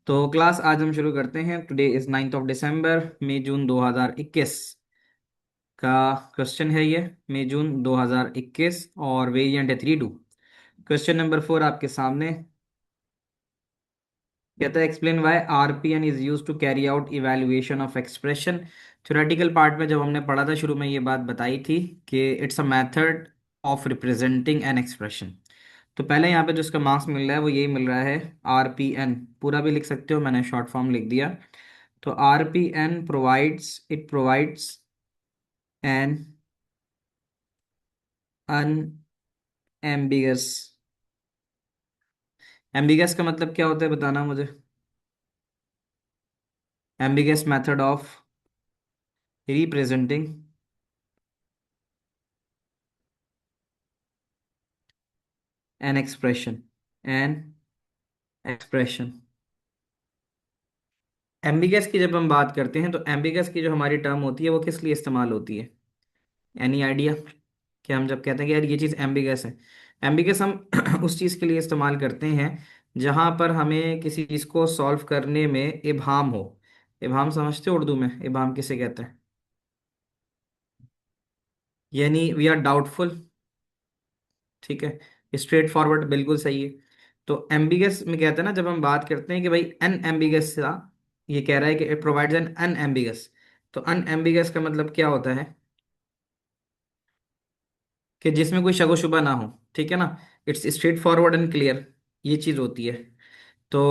तो क्लास आज हम शुरू करते हैं। टुडे इज 9 दिसंबर, मई जून 2021 का क्वेश्चन है ये। मई जून 2021 और वेरिएंट है 3 2। क्वेश्चन नंबर 4 आपके सामने कहता है explain why RPN is use to carry out evaluation of expression. Theoretical part में जब हमने पढ़ा था शुरू में ये बात बताई थी कि it's a method of representing an expression. तो पहले यहाँ पे जो इसका मार्क्स मिल रहा है वो यही मिल रहा है। आरपीएन पूरा भी लिख सकते हो, मैंने शॉर्ट फॉर्म लिख दिया। तो RPN provides an unambiguous। Ambiguous का मतलब क्या होता है बताना मुझे। Ambiguous method of representing an expression. An expression. Ambiguous की जब हम बात करते हैं तो एम्बिगस की जो हमारी टर्म होती है वो किस लिए इस्तेमाल होती है? Any idea? कि हम जब कहते हैं कि यार ये चीज़ एम्बिगस है, एम्बिगस हम उस चीज़ के लिए इस्तेमाल करते हैं जहां पर हमें किसी चीज़ को सॉल्व करने में इबहाम हो। इबहाम समझते हो उर्दू में इबहाम किसे कहते हैं? यानी वी आर डाउटफुल। ठीक है, स्ट्रेट फॉरवर्ड बिल्कुल सही है। तो एम्बिगस में कहते हैं ना, जब हम बात करते हैं कि भाई अन एम्बिगस का, ये कह रहा है कि it provides an unambiguous. तो अन एम्बिगस का मतलब क्या होता है? कि जिसमें कोई शको शुबा ना हो। ठीक है ना, it's straight forward and clear, ये चीज होती है। तो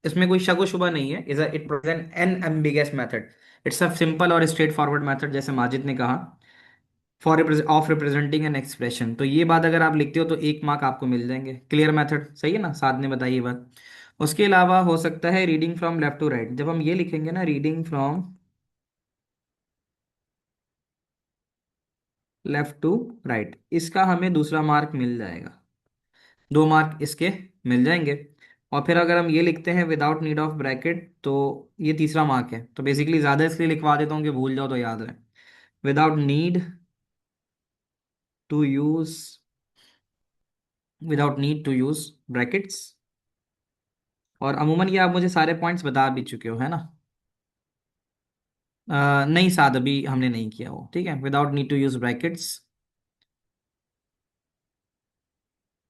इसमें कोई शको शुबा नहीं है। Is it present N ambiguous method. It's a simple और स्ट्रेट फॉरवर्ड मेथड, जैसे माजिद ने कहा, for of representing an expression. तो ये बात अगर आप लिखते हो तो 1 मार्क आपको मिल जाएंगे। क्लियर मेथड सही है ना, साथ ने बताइए बात। उसके अलावा हो सकता है reading from left to right. जब हम ये लिखेंगे ना, reading from left to right, इसका हमें दूसरा मार्क मिल जाएगा। 2 मार्क इसके मिल जाएंगे। और फिर अगर हम ये लिखते हैं विदाउट नीड ऑफ ब्रैकेट, तो ये तीसरा मार्क है। तो बेसिकली ज्यादा इसलिए लिखवा देता हूँ कि भूल जाओ तो याद रहे। Without need to use without need to use brackets. और अमूमन ये आप मुझे सारे पॉइंट्स बता भी चुके हो, है ना? नहीं, साद अभी हमने नहीं किया वो। ठीक है, without need to use brackets.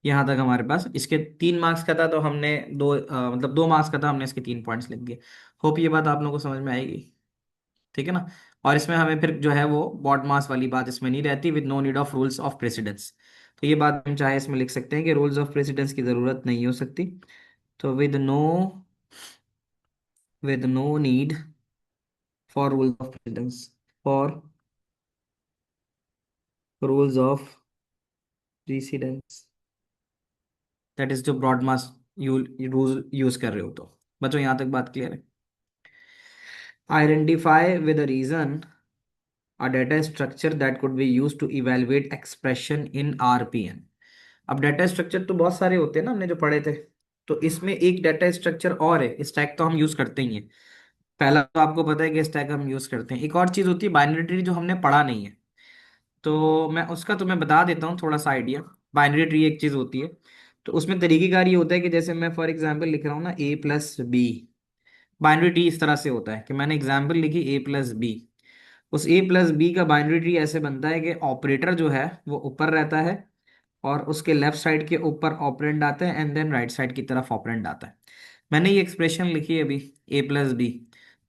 यहाँ तक हमारे पास इसके 3 मार्क्स का था, तो हमने मतलब 2 मार्क्स का था, हमने इसके 3 पॉइंट्स लिख दिए। होप ये बात आप लोगों को समझ में आएगी। ठीक है ना। और इसमें हमें फिर जो है वो बॉड मास वाली बात इसमें नहीं रहती, with no need of rules of precedence. तो ये बात हम चाहे इसमें लिख सकते हैं कि रूल्स ऑफ प्रेसिडेंस की जरूरत नहीं हो सकती। तो with no need for rules of precedence, for rules of precedence, that is जो BODMAS you rule use कर रहे हो। तो बच्चों यहाँ तक बात क्लियर है? Identify with a reason a data structure that could be used to evaluate expression in RPN। अब डाटा स्ट्रक्चर तो बहुत सारे होते हैं ना, हमने जो पढ़े थे। तो इसमें एक डाटा स्ट्रक्चर और है, स्टैक तो हम यूज करते ही हैं। पहला तो आपको पता है कि स्टैक हम यूज करते हैं। एक और चीज होती है बाइनरी ट्री, जो हमने पढ़ा नहीं है। तो मैं उसका तुम्हें बता देता हूँ थोड़ा सा आइडिया। बाइनरी ट्री एक चीज होती है। तो उसमें तरीकेकार ये होता है कि जैसे मैं फॉर एग्जाम्पल लिख रहा हूँ ना, A+B। बाइनरी ट्री इस तरह से होता है कि मैंने एग्जाम्पल लिखी A+B। उस A+B का बाइनरी ट्री ऐसे बनता है कि ऑपरेटर जो है वो ऊपर रहता है, और उसके लेफ्ट साइड के ऊपर ऑपरेंड आता है, एंड देन राइट साइड की तरफ ऑपरेंड आता है। मैंने ये एक्सप्रेशन लिखी है अभी, A+B।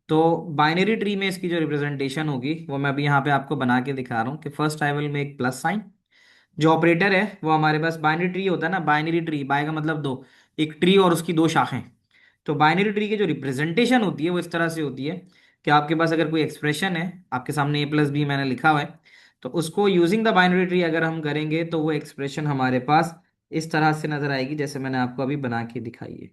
तो बाइनरी ट्री में इसकी जो रिप्रेजेंटेशन होगी वो मैं अभी यहाँ पे आपको बना के दिखा रहा हूँ कि first I will make plus sign. जो ऑपरेटर है वो हमारे पास बाइनरी ट्री होता है ना, बाइनरी ट्री, बाय का मतलब दो, एक ट्री और उसकी 2 शाखें। तो बाइनरी ट्री की जो रिप्रेजेंटेशन होती है वो इस तरह से होती है कि आपके पास अगर कोई एक्सप्रेशन है, आपके सामने A+B मैंने लिखा हुआ है, तो उसको यूजिंग द बाइनरी ट्री अगर हम करेंगे तो वो एक्सप्रेशन हमारे पास इस तरह से नजर आएगी, जैसे मैंने आपको अभी बना के दिखाई है।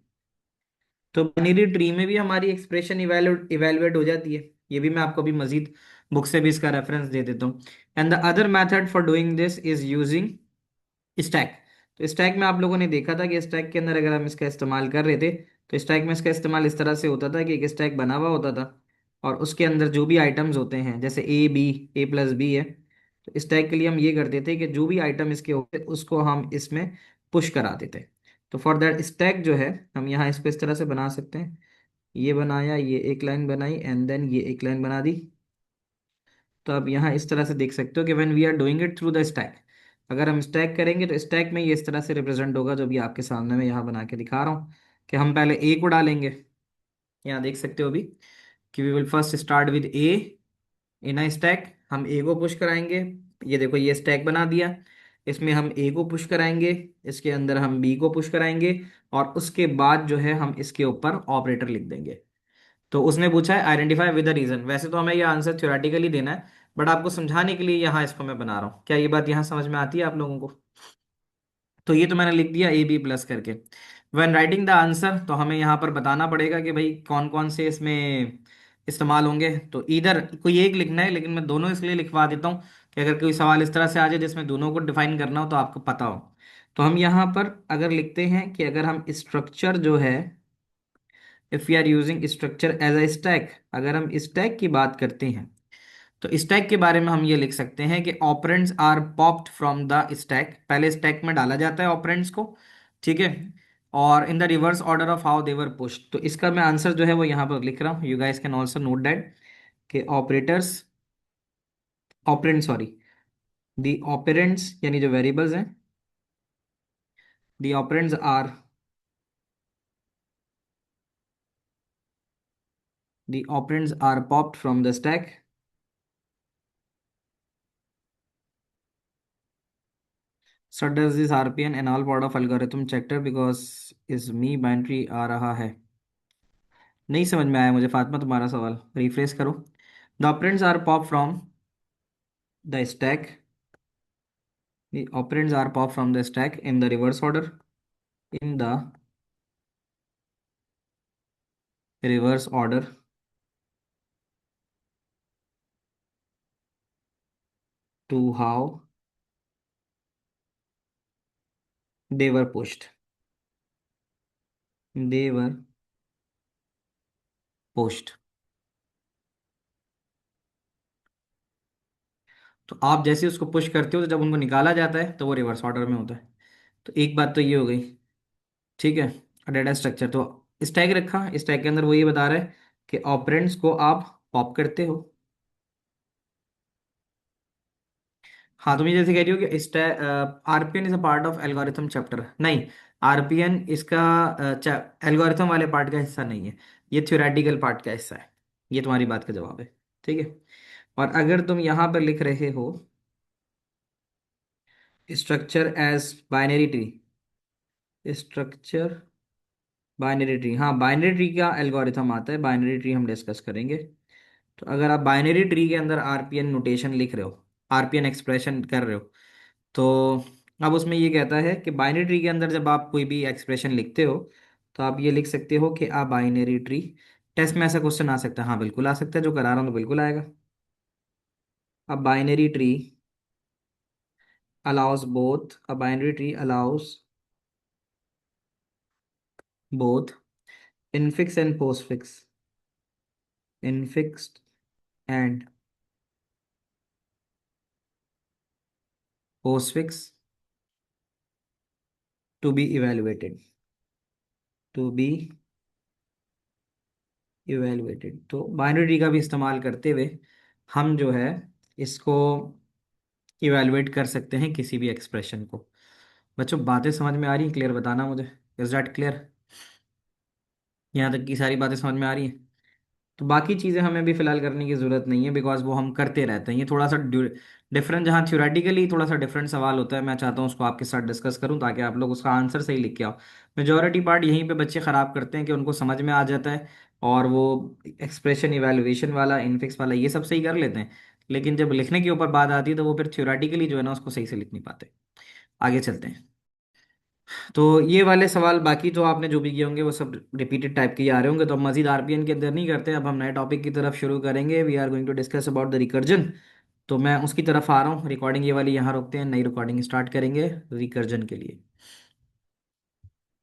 तो बाइनरी ट्री में भी हमारी एक्सप्रेशन इवेलुएट हो जाती है। ये भी मैं आपको अभी मजीद बुक से भी इसका रेफरेंस दे देता हूँ। And the other method for doing this is using stack. तो स्टैक में आप लोगों ने देखा था कि स्टैक के अंदर अगर हम इसका इस्तेमाल कर रहे थे, तो स्टैक में इसका इस्तेमाल इस तरह से होता था कि एक स्टैक बना हुआ होता था, और उसके अंदर जो भी आइटम्स होते हैं, जैसे A+B है, तो स्टैक के लिए हम ये करते थे कि जो भी आइटम इसके होते उसको हम इसमें पुश करा देते। तो फॉर दैट स्टैक जो है, हम यहाँ इसको इस तरह से बना सकते हैं ये बनाया, ये एक लाइन बनाई, एंड देन ये एक लाइन बना दी। तो अब यहाँ इस तरह से देख सकते हो कि when we are doing it through the stack, अगर हम स्टैक करेंगे तो स्टैक में ये इस तरह से रिप्रेजेंट होगा, जो भी आपके सामने मैं यहाँ बना के दिखा रहा हूँ, कि हम पहले ए को डालेंगे। यहाँ देख सकते हो अभी कि we will first start with A in a stack. हम ए को पुश कराएंगे, ये देखो ये स्टैक बना दिया। इसमें हम ए को पुश कराएंगे, इसके अंदर हम बी को पुश कराएंगे, और उसके बाद जो है हम इसके ऊपर ऑपरेटर लिख देंगे। तो उसने पूछा है आइडेंटिफाई विद द रीजन। वैसे तो हमें ये आंसर थ्योरेटिकली देना है, बट आपको समझाने के लिए यहाँ इसको मैं बना रहा हूँ। क्या ये बात यहाँ समझ में आती है आप लोगों को? तो ये तो मैंने लिख दिया ए बी प्लस करके। व्हेन राइटिंग द आंसर, तो हमें यहाँ पर बताना पड़ेगा कि भाई कौन कौन से इसमें इस्तेमाल होंगे। तो इधर कोई एक लिखना है, लेकिन मैं दोनों इसलिए लिखवा देता हूँ कि अगर कोई सवाल इस तरह से आ जाए जिसमें दोनों को डिफाइन करना हो तो आपको पता हो। तो हम यहाँ पर अगर लिखते हैं कि अगर हम स्ट्रक्चर जो है, if we are using structure as a stack, अगर हम स्टैक की बात करते हैं तो स्टैक के बारे में हम ये लिख सकते हैं कि operands are popped from the stack. पहले स्टैक में डाला जाता है ऑपरेंड्स को, ठीक है, और in the reverse order of how they were pushed. तो इसका मैं आंसर जो है वो यहाँ पर लिख रहा हूँ, you guys can also note that कि operators, operand sorry, the operands यानी जो वेरिएबल्स हैं, the operands are, the operands are popped from the stack. Sir does this RPN and all part of algorithm chapter because is me binary आ रहा है। नहीं समझ में आया मुझे फातिमा तुम्हारा सवाल, रिफ्रेश करो। The operands are pop from the stack, the operands are pop from the stack in the reverse order, in the reverse order to how they were pushed, they were pushed. तो आप जैसे उसको push करते हो तो जब उनको निकाला जाता है तो वो रिवर्स ऑर्डर में होता है। तो एक बात तो ये हो गई, ठीक है। डेटा स्ट्रक्चर तो स्टैक रखा, स्टैक के अंदर वो ये बता रहा है कि ऑपरेंड्स को आप पॉप करते हो। हाँ, तुम ये जैसे कह रही हो कि इस RPN is a part of algorithm chapter, नहीं, आरपीएन इसका एल्गोरिथम वाले पार्ट का हिस्सा नहीं है, ये थ्योरेटिकल पार्ट का हिस्सा है। ये तुम्हारी बात का जवाब है, ठीक है। और अगर तुम यहाँ पर लिख रहे हो structure as binary tree, structure binary tree, हाँ बाइनरी ट्री का एल्गोरिथम आता है, बाइनरी ट्री हम डिस्कस करेंगे। तो अगर आप बाइनरी ट्री के अंदर आरपीएन नोटेशन लिख रहे हो, आरपीएन एक्सप्रेशन कर रहे हो, तो अब उसमें ये कहता है कि बाइनरी ट्री के अंदर जब आप कोई भी एक्सप्रेशन लिखते हो तो आप ये लिख सकते हो कि आ बाइनरी ट्री। टेस्ट में ऐसा क्वेश्चन आ सकता है, हाँ बिल्कुल आ सकता है, जो करा रहा हूँ तो बिल्कुल आएगा। अब binary tree allows both, a binary tree allows both infix and postfix, infixed and postfix to be evaluated, to be evaluated. तो बाइनरी ट्री का भी इस्तेमाल करते हुए हम जो है इसको इवेलुएट कर सकते हैं किसी भी एक्सप्रेशन को। बच्चों बातें समझ में आ रही हैं? क्लियर बताना मुझे, इज दैट क्लियर? यहाँ तक की सारी बातें समझ में आ रही हैं? तो बाकी चीज़ें हमें भी फिलहाल करने की ज़रूरत नहीं है, बिकॉज वो हम करते रहते हैं। ये थोड़ा सा डिफरेंट, जहाँ थ्योरेटिकली थोड़ा सा डिफरेंट सवाल होता है, मैं चाहता हूँ उसको आपके साथ डिस्कस करूँ ताकि आप लोग उसका आंसर सही लिख के आओ। मेजोरिटी पार्ट यहीं पे बच्चे ख़राब करते हैं कि उनको समझ में आ जाता है और वो एक्सप्रेशन इवैल्यूएशन वाला, इनफिक्स वाला, ये सब सही कर लेते हैं, लेकिन जब लिखने के ऊपर बात आती है तो वो फिर थ्योरेटिकली जो है ना उसको सही से लिख नहीं पाते। आगे चलते हैं। तो ये वाले सवाल बाकी तो आपने जो भी किए होंगे वो सब रिपीटेड टाइप के ही आ रहे होंगे, तो अब मजीद आरपीएन के अंदर नहीं करते हैं, अब हम नए टॉपिक की तरफ शुरू करेंगे। We are going to discuss about the recursion. तो मैं उसकी तरफ आ रहा हूँ, रिकॉर्डिंग ये वाली यहाँ रोकते हैं, नई रिकॉर्डिंग स्टार्ट करेंगे रिकर्जन के लिए।